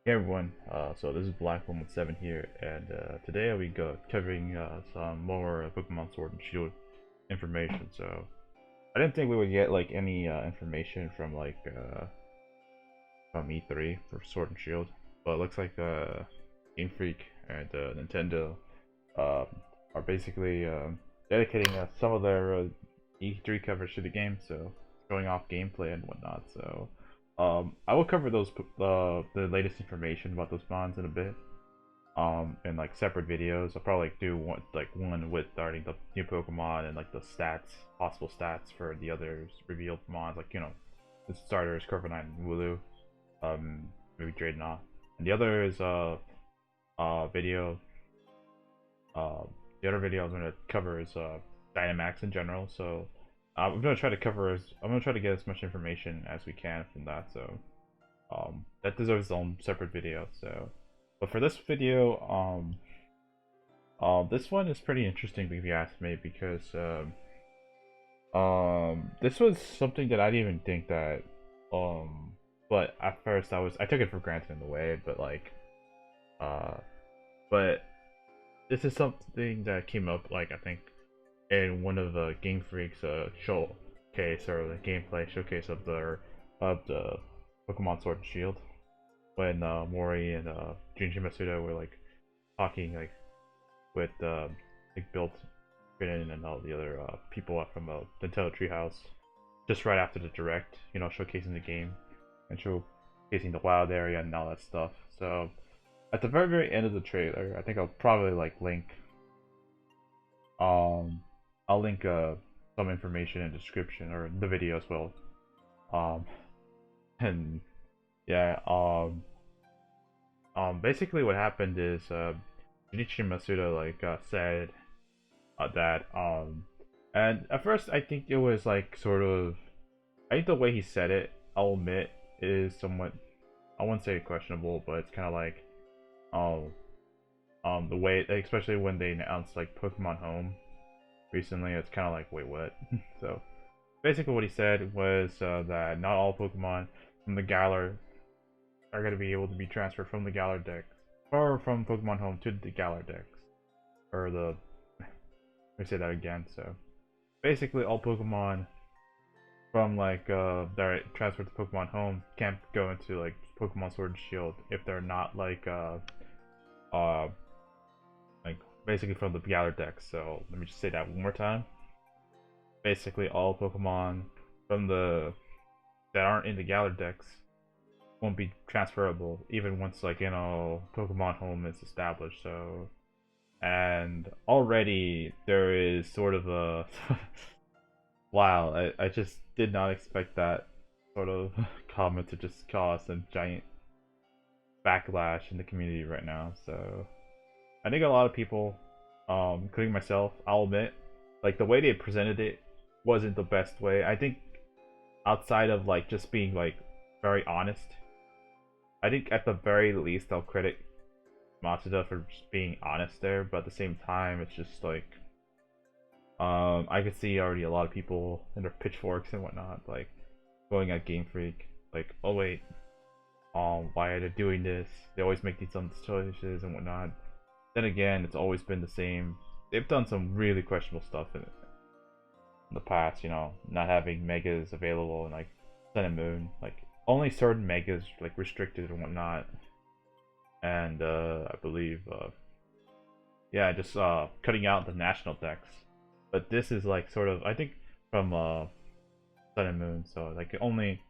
Hey everyone, so this is Black117 here, and today I'll be covering some more Pokemon Sword and Shield information. So I didn't think we would get like any information from from E3 for Sword and Shield, but it looks like Game Freak and Nintendo uh, are basically dedicating some of their E3 coverage to the game, so showing off gameplay and whatnot. So I will cover the latest information about those bonds in a bit. In like separate videos. I'll probably do one with starting the new Pokemon and like the stats, possible stats for the others revealed mons, like the starters, Corviknight and Wooloo, maybe Dreadnought. And the other is video. The other video I was gonna cover is Dynamax in general. So I'm gonna try to get as much information as we can from that. So that deserves its own separate video. So, but for this video, this one is pretty interesting if you ask me, because this was something that I didn't even think that but at first I took it for granted in a way, but like uh but this is something that came up, like, I think in one of the Game Freak's showcase, or the gameplay showcase of the Pokemon Sword and Shield, when Mori and Junichi Masuda were like talking like with like Built Finn and all the other people up from the Nintendo Treehouse, just right after the direct, showcasing the game and showcasing the wild area and all that stuff. So at the very end of the trailer, I think I'll probably like link I'll link some information in the description, or the video as well. Um and yeah, basically what happened is Junichi Masuda said that and at first I think it was like sort of, I think the way he said it, I'll admit, is somewhat, I wouldn't say questionable, but it's kind of like the way, especially when they announced like Pokemon Home recently, it's kind of like, wait, what? So basically what he said was that not all Pokemon from the Galar are going to be able to be transferred from the Galar Dex, or from Pokemon Home to the Galar Dex, or the, let me say that again. So basically all Pokemon from that are transferred to Pokemon Home can't go into like Pokemon Sword and Shield if they're not like basically from the Galar Dex. So let me just say that one more time. Basically all Pokemon from the that aren't in the Galar Dex won't be transferable, even once Pokemon Home is established. So, and already there is sort of a wow, I just did not expect that sort of comment to just cause a giant backlash in the community right now. So I think a lot of people, including myself, I'll admit, like the way they presented it wasn't the best way. I think outside of like just being like very honest, I think at the very least I'll credit Matsuda for just being honest there, but at the same time it's just like I could see already a lot of people in their pitchforks and whatnot like going at Game Freak like, oh wait, why are they doing this? They always make these dumb choices and whatnot. Then again, it's always been the same. They've done some really questionable stuff in the past, not having megas available in like Sun and Moon, like only certain megas like restricted and whatnot. And I believe yeah, just cutting out the national decks. But this is like sort of, I think, from Sun and Moon, so like only,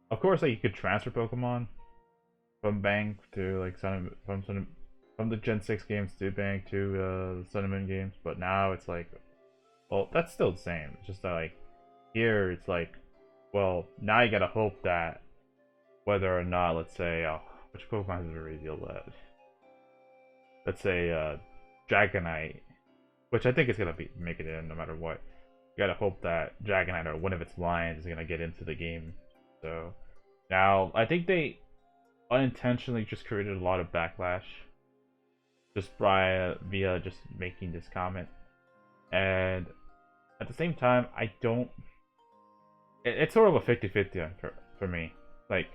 of course, like you could transfer Pokemon from Bank to like from the Gen 6 games to Bank to Sun and Moon games, but now it's like, well, that's still the same. It's just that like here it's like, well, now you gotta hope that whether or not, let's say, which Pokemon has been revealed that, let's say Dragonite, which I think is gonna make it in no matter what. You gotta hope that Dragonite or one of its lines is gonna get into the game. So now I think they unintentionally just created a lot of backlash just via just making this comment. And at the same time, I don't, it's sort of a 50-50 for me, like,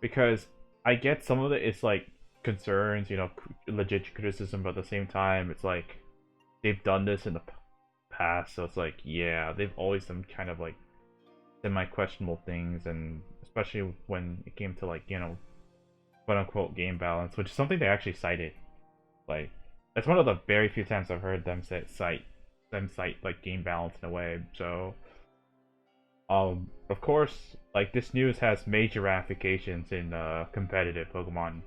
because I get some of it. It's like concerns, legit criticism, but at the same time, it's like they've done this in the past, so it's like, yeah, they've always done kind of like semi-questionable things, and especially when it came to like quote-unquote game balance, which is something they actually cited. Like, that's one of the very few times I've heard them cite like game balance in a way. So, of course, like this news has major ramifications in competitive Pokemon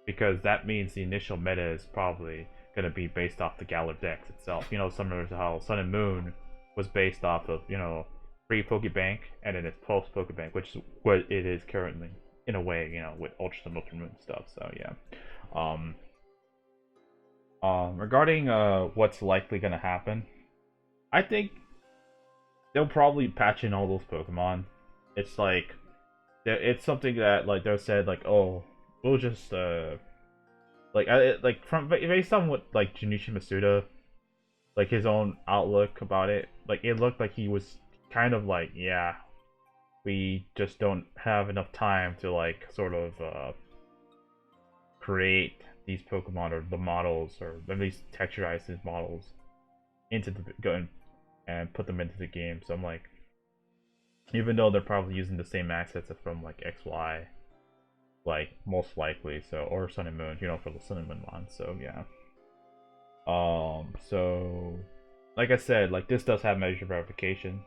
because that means the initial meta is probably gonna be based off the Galar Dex itself. Similar to how Sun and Moon was based off of pre-Pokebank and then its post-Pokebank, which is what it is currently in a way. With Ultra Sun, Ultra Moon stuff. So yeah. Um, Regarding what's likely gonna happen, I think they'll probably patch in all those Pokemon. It's like it's something that like they're said like, oh, we'll just like from based on what like Junichi Masuda, like his own outlook about it, like it looked like he was kind of like, yeah, we just don't have enough time to like sort of create these Pokemon or the models, or at least texturize these models into the go and put them into the game. So I'm like, even though they're probably using the same assets from like XY, like most likely, so, or Sun and Moon, for the Sun and Moon one. So yeah. So like I said, like this does have measure verifications.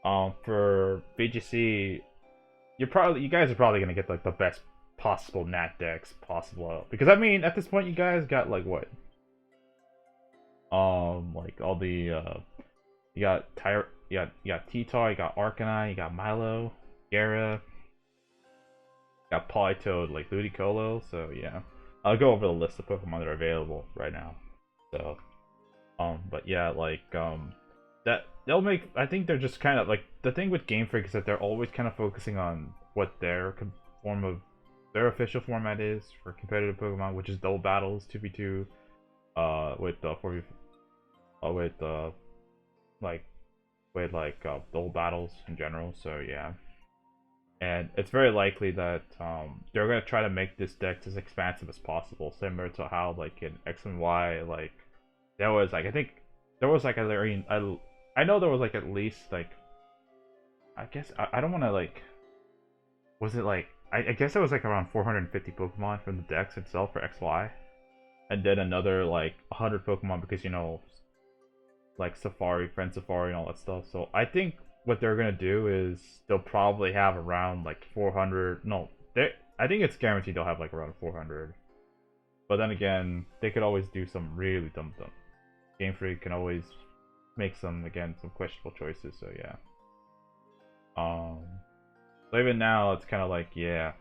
For VGC, you guys are probably gonna get like the best possible Nat Dex possible, because I mean at this point you guys got like what, like all the you got T-Tar, you got Arcanine, you got Milo, Gara, you got Politoed, like Ludicolo. So yeah, I'll go over the list of Pokemon that are available right now. So but yeah, like that they'll make. I think they're just kind of like, the thing with Game Freak is that they're always kind of focusing on what their form of their official format is for competitive Pokemon, which is double battles, 2v2, with 4v, with like double battles in general. So yeah, and it's very likely that they're gonna try to make this deck as expansive as possible, similar to how like in X and Y, like there was like, I think there was like I know there was like at least like, I guess I don't want to like, was it like, I guess it was like around 450 Pokemon from the Dex itself for XY, and then another like 100 Pokemon because like Safari, Friend Safari, and all that stuff. So I think what they're gonna do is they'll probably have around like 400. No, I think it's guaranteed they'll have like around 400. But then again, they could always do some really dumb. Game Freak can always make some questionable choices. So yeah. So even now, it's kind of like, yeah.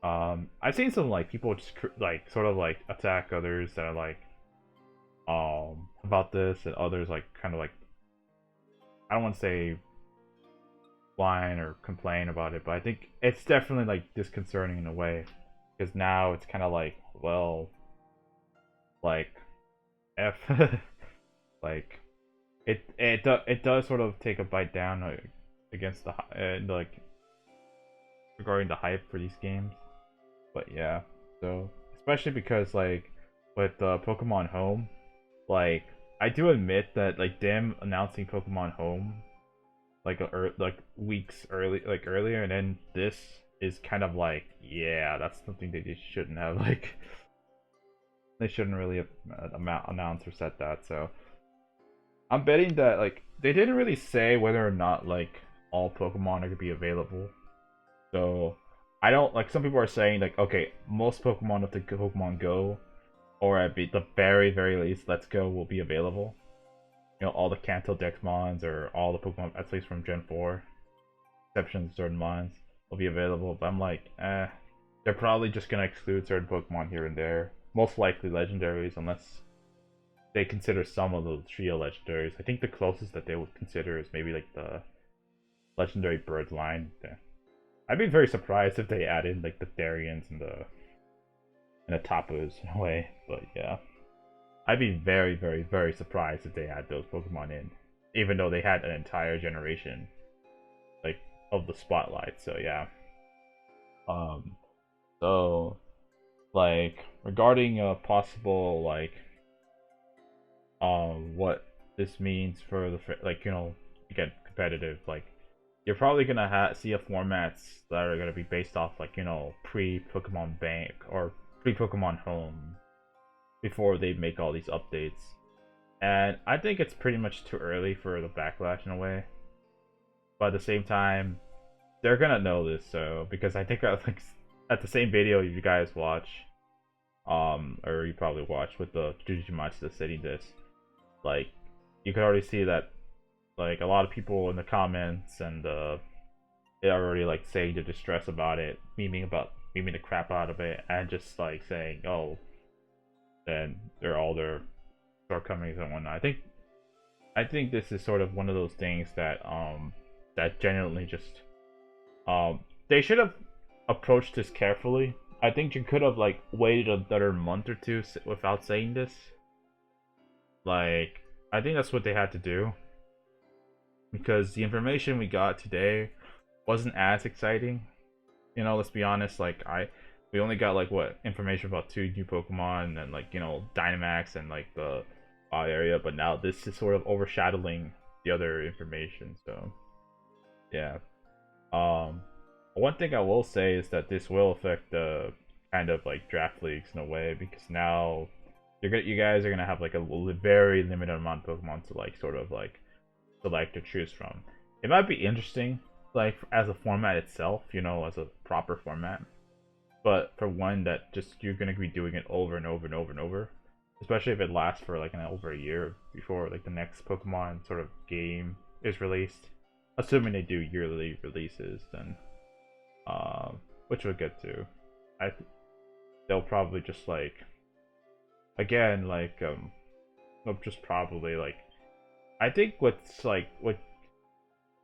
I've seen some like people just like sort of like attack others that are like about this, and others like kind of like, I don't want to say whine or complain about it, but I think it's definitely like disconcerting in a way, because now it's kind of like, well, like F like it does sort of take a bite down against the like regarding the hype for these games. But yeah, so especially because like with Pokemon Home, like I do admit that like them announcing Pokemon Home like like weeks earlier, and then this is kind of like, yeah, that's something they just shouldn't have like, they shouldn't really have announced or said that. So I'm betting that like they didn't really say whether or not like all Pokemon are gonna be available. So I don't, like, some people are saying like, okay, most Pokemon of the Pokemon Go, or at the very least Let's Go, will be available. All the Kanto Dexmons, or all the Pokemon at least from Gen 4, exceptions to certain mons, will be available. But I'm like, they're probably just gonna exclude certain Pokemon here and there. Most likely legendaries, unless they consider some of the trio legendaries. I think the closest that they would consider is maybe like the legendary bird line. I'd be very surprised if they add in like the Therians and the Tapus in a way, but yeah. I'd be very surprised if they add those Pokemon in, even though they had an entire generation like of the Spotlight. So yeah. So, like, regarding a possible, like, what this means for the, like, again, competitive, like, you're probably gonna see a formats that are gonna be based off, like, pre-Pokemon Bank or pre-Pokemon Home before they make all these updates. And I think it's pretty much too early for the backlash in a way. But at the same time, they're gonna know this, so because I think like at the same video you guys watch, or you probably watch with the Junichi Masuda setting this, like you can already see that like a lot of people in the comments and they are already like saying the distress about it, memeing the crap out of it, and just like saying, oh, then they're all their shortcomings and whatnot. I think this is sort of one of those things that genuinely just they should have approached this carefully. I think you could have like waited another month or two without saying this. Like I think that's what they had to do because the information we got today wasn't as exciting. Let's be honest. We only got like what information about two new Pokemon and like Dynamax and like the area, but now this is sort of overshadowing the other information. So yeah. One thing I will say is that this will affect the kind of like draft leagues in a way because now you guys are gonna have like a very limited amount of Pokemon to like sort of like select or choose from. It might be interesting like as a format itself, as a proper format. But for one that just you're gonna be doing it over and over and over and over, especially if it lasts for like over a year before like the next Pokemon sort of game is released. Assuming they do yearly releases, then which we'll get to. They'll probably just like again like they'll just probably like I think what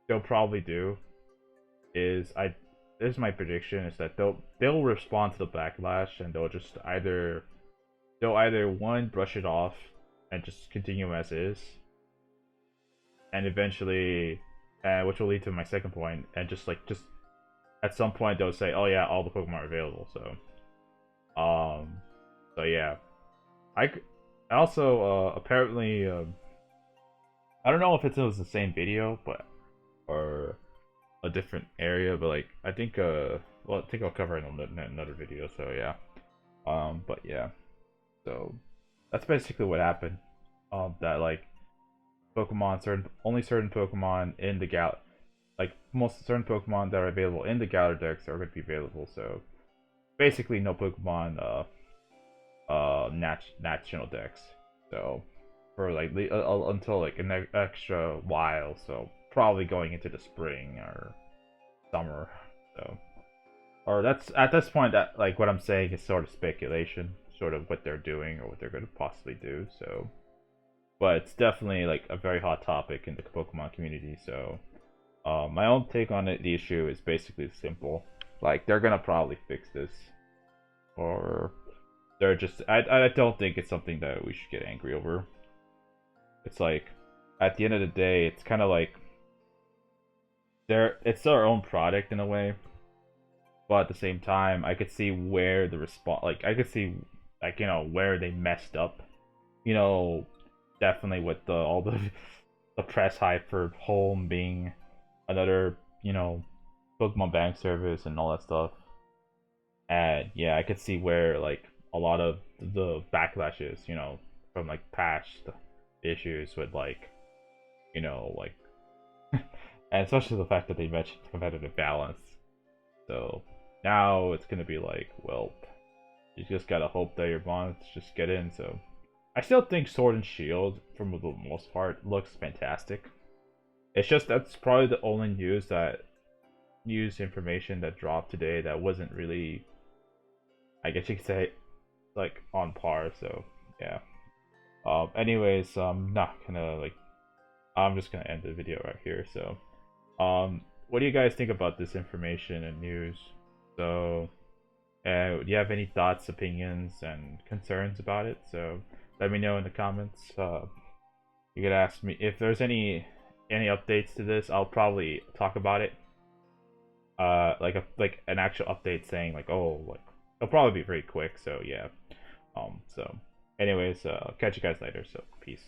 they'll probably do is this is my prediction is that they'll respond to the backlash and they'll either one brush it off and just continue as is and eventually which will lead to my second point and just at some point they'll say oh yeah all the Pokemon are available so yeah I also apparently I don't know if it was the same video but or a different area but like I think I think I'll cover it in another video so yeah but yeah so that's basically what happened that like only certain Pokemon in the most certain Pokemon that are available in the Galar Dex are going to be available. So basically, no Pokemon national Dex. So for like until like an extra while. So probably going into the spring or summer. So or that's at this point that like what I'm saying is sort of speculation, sort of what they're doing or what they're going to possibly do. So but it's definitely like a very hot topic in the Pokemon community. So, my own take on it, the issue is basically simple. Like they're gonna probably fix this, or they're just. I don't think it's something that we should get angry over. It's like at the end of the day, it's kind of like it's their own product in a way, but at the same time, I could see where the response. Like I could see like where they messed up. Definitely with all the press hype for Home being another Pokemon Bank service and all that stuff, and yeah, I could see where like a lot of the backlash is, from like past issues with like like and especially the fact that they mentioned competitive balance. So now it's gonna be like, well, you just gotta hope that your bonds just get in. So I still think Sword and Shield, for the most part, looks fantastic. It's just that's probably the only news information that dropped today that wasn't really, I guess you could say, like on par. So yeah. Anyways, I'm just gonna end the video right here. So, what do you guys think about this information and news? So, do you have any thoughts, opinions, and concerns about it? So let me know in the comments. You could ask me if there's any updates to this. I'll probably talk about it. Like an actual update saying like, oh, like it'll probably be very quick. So yeah. So anyways, catch you guys later. So peace.